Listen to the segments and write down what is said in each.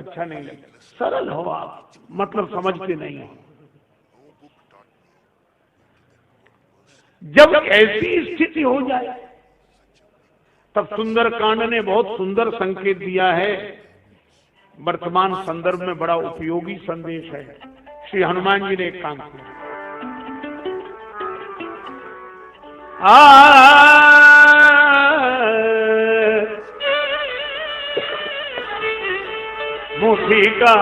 अच्छा नहीं लगता। सरल हो आप, मतलब समझते नहीं हो। जब ऐसी स्थिति हो जाए तब सुंदरकांड ने बहुत सुंदर संकेत दिया है। वर्तमान संदर्भ में बड़ा उपयोगी संदेश है। श्री हनुमान जी ने एक काम किया। मुट्ठी का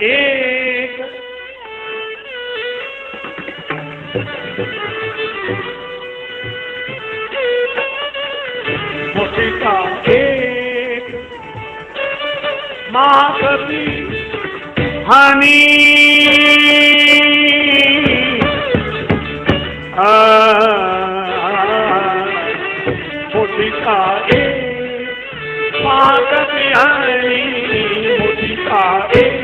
एक मुट्ठी का एक महाकवि हनी मुट्ठी का एक महाकवि हनी मुट्ठी का एक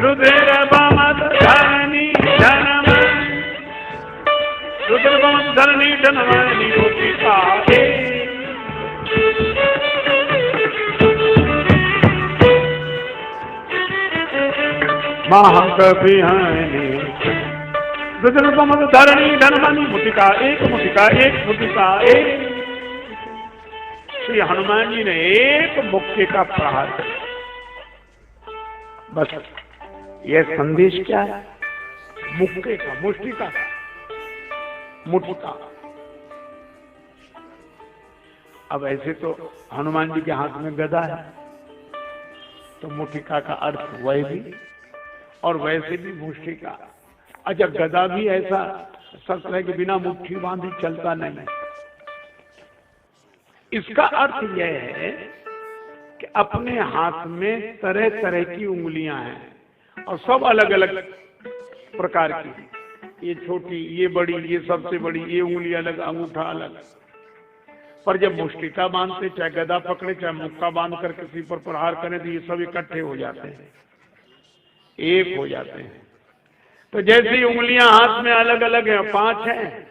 रुद्र बमत धरणी धनमणि रुद्र बमत धरणी धनमणि मुट्ठी का एक महाकवि हनी रुद्र बमत धरणी धनमणि मुट्ठी का एक मुट्ठी का एक मुट्ठी का एक। श्री हनुमान जी ने एक मुक्के का प्रहार किया। बस यह संदेश क्या है? मुक्के का, मुष्टि का, मुट्ठा। अब ऐसे तो हनुमान जी के हाथ में गदा है, तो मुट्ठिका का अर्थ वह भी और वैसे भी मुष्टि का। अच्छा, गदा भी ऐसा शर्त है कि बिना मुट्ठी बांधी चलता नहीं। इसका अर्थ यह है कि अपने हाथ में तरह तरह की उंगलियां हैं और सब अलग अलग प्रकार की। ये छोटी, ये बड़ी, ये सबसे बड़ी, ये उंगली अलग, अंगूठा अलग। पर जब मुष्टिका बांधते, चाहे गदा पकड़े, चाहे मुक्का बांध कर किसी पर प्रहार करें, तो ये सब इकट्ठे हो जाते हैं, एक हो जाते हैं। तो जैसी उंगलियां हाथ में अलग अलग हैं, 5 हैं,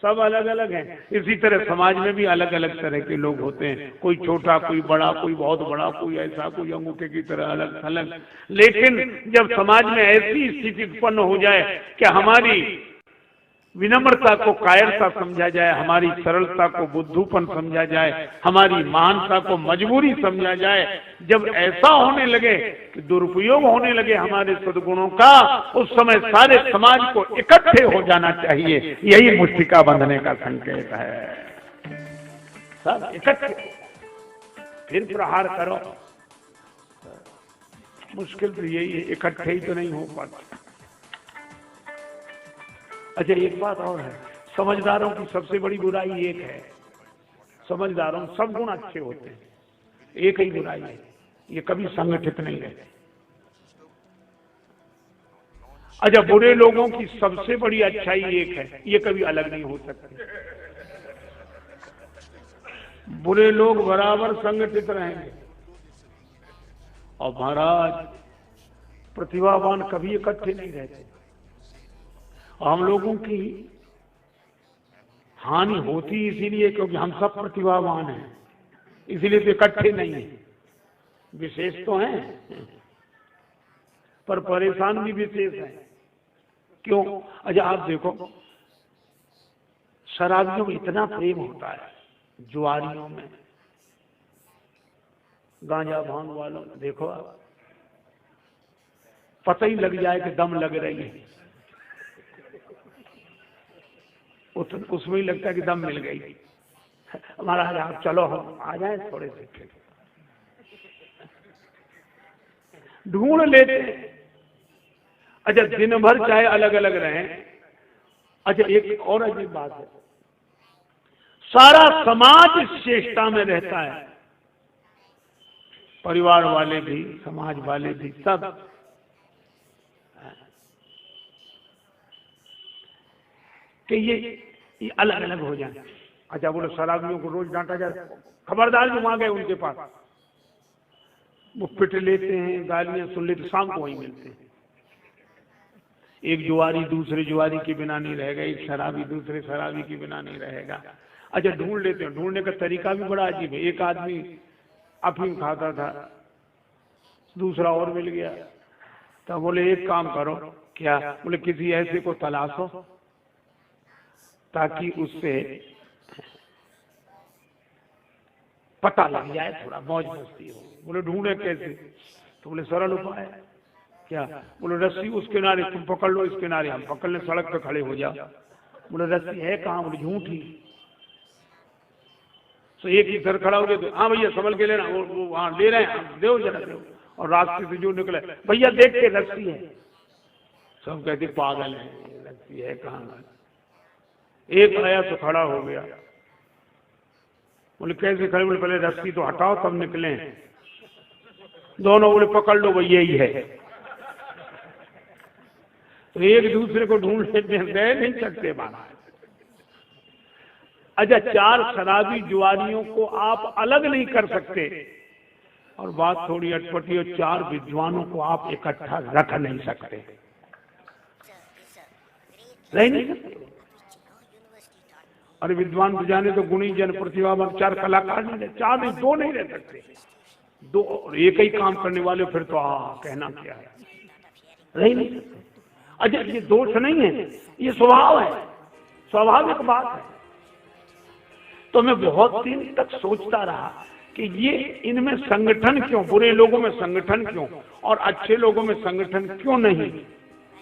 सब अलग अलग हैं, इसी तरह समाज में भी अलग अलग तरह के लोग होते हैं। कोई छोटा, कोई बड़ा, कोई बहुत बड़ा, कोई ऐसा, कोई अंगूठे की तरह अलग अलग। लेकिन जब समाज में ऐसी स्थिति उत्पन्न हो जाए कि हमारी विनम्रता को कायरता समझा जाए, हमारी सरलता को बुद्धूपन समझा जाए, हमारी महानता को मजबूरी समझा जाए, जब ऐसा होने लगे कि दुरुपयोग होने लगे हमारे सद्गुणों का, उस समय सारे समाज को इकट्ठे हो जाना चाहिए। यही मुष्टिका बंधने का संकेत है। सब इकट्ठे फिर प्रहार करो। मुश्किल तो यही है, इकट्ठे ही तो नहीं हो पाता। अच्छा, एक बात और है, समझदारों की सबसे बड़ी बुराई एक है। समझदारों सब गुण अच्छे होते हैं, एक ही बुराई है, ये कभी संगठित नहीं रहते। अच्छा, बुरे लोगों की सबसे बड़ी अच्छाई एक है, ये कभी अलग नहीं हो सकते। बुरे लोग बराबर संगठित रहेंगे और महाराज प्रतिभावान कभी इकट्ठे नहीं रहते। हम लोगों की हानि होती इसीलिए क्योंकि हम सब प्रतिभावान हैं, इसीलिए तो इकट्ठे नहीं हैं। विशेष तो हैं पर परेशान भी विशेष हैं। क्यों? अच्छा, आप देखो, शराबियों में इतना प्रेम होता है, जुआरियों में, गांजा भांग वालों में देखो आप, पता ही लग जाए कि दम लग रही है, उसमें ही लगता है कि दम मिल गई। महाराज आप चलो, हम आ जाए थोड़े से, ढूंढ लेते। अच्छा, दिन भर चाहे अलग अलग रहें। अच्छा, एक और अजीब बात है, सारा समाज इस चेष्टा में रहता है, परिवार वाले भी, समाज वाले भी, सब कि ये अलग अलग हो जाए। अच्छा, बोलो शराबियों को रोज डांटा जाए, खबरदार जो वहां गए उनके पास, वो पिट लेते हैं, गालियां सुन लेते, शाम को वहीं मिलते हैं। एक जुआरी दूसरे जुआरी के बिना नहीं रहेगा, एक शराबी दूसरे शराबी के बिना नहीं रहेगा। अच्छा, ढूंढ लेते हैं। ढूंढने का तरीका भी बड़ा अजीब है। एक आदमी अफीम खाता था, दूसरा और मिल गया, तो बोले एक काम करो। क्या? बोले किसी ऐसे को तलाशो ताकि उससे पता लग जाए, थोड़ा मौज मस्ती हो। बोले ढूंढे कैसे? तो बोले सरल उपाय। क्या? बोले रस्सी उस किनारे तुम पकड़ लो, इस किनारे हम पकड़ लें, सड़क पे खड़े हो जाओ। बोले रस्सी है कहाँ? बोले झूठी। तो एक ही सर खड़ा हो गया, तो हाँ भैया संभल के लेना, वो हाँ ले रहे हैं, दो जरा दो। और रास्ते से जो निकले, भैया देख के रस्सी है। सब कहते पागल है, रस्सी है कहाँ? एक आया तो खड़ा हो गया। बोले कैसे खड़े? बोले पहले रस्सी तो हटाओ तब निकले। दोनों बोले पकड़ लो भैया यही है। तो एक दूसरे को ढूंढ लेते हैं, रह नहीं सकते बाहर। अच्छा, चार शराबी जुआरियों को आप अलग नहीं कर सकते, और बात थोड़ी अटपटी, और चार विद्वानों को आप इकट्ठा रख नहीं सकते, रह नहीं सकते। अरे विद्वान तो जाने तो गुणी जन प्रतिभावान, चार कलाकार नहीं रहे, चार नहीं, दो नहीं रह सकते। दो और एक ही काम करने वाले फिर तो कहना क्या है, रह नहीं सकते। अच्छा, ये दोष नहीं है, ये स्वभाव है, स्वाभाविक बात है। तो मैं बहुत दिन तक सोचता रहा कि ये इनमें संगठन क्यों, बुरे लोगों में संगठन क्यों और अच्छे लोगों में संगठन क्यों नहीं।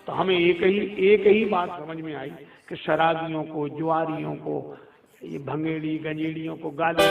तो हमें एक ही बात समझ में आई कि शराबियों को, जुआरियों को, ये भंगेड़ी गंजेड़ियों को गाली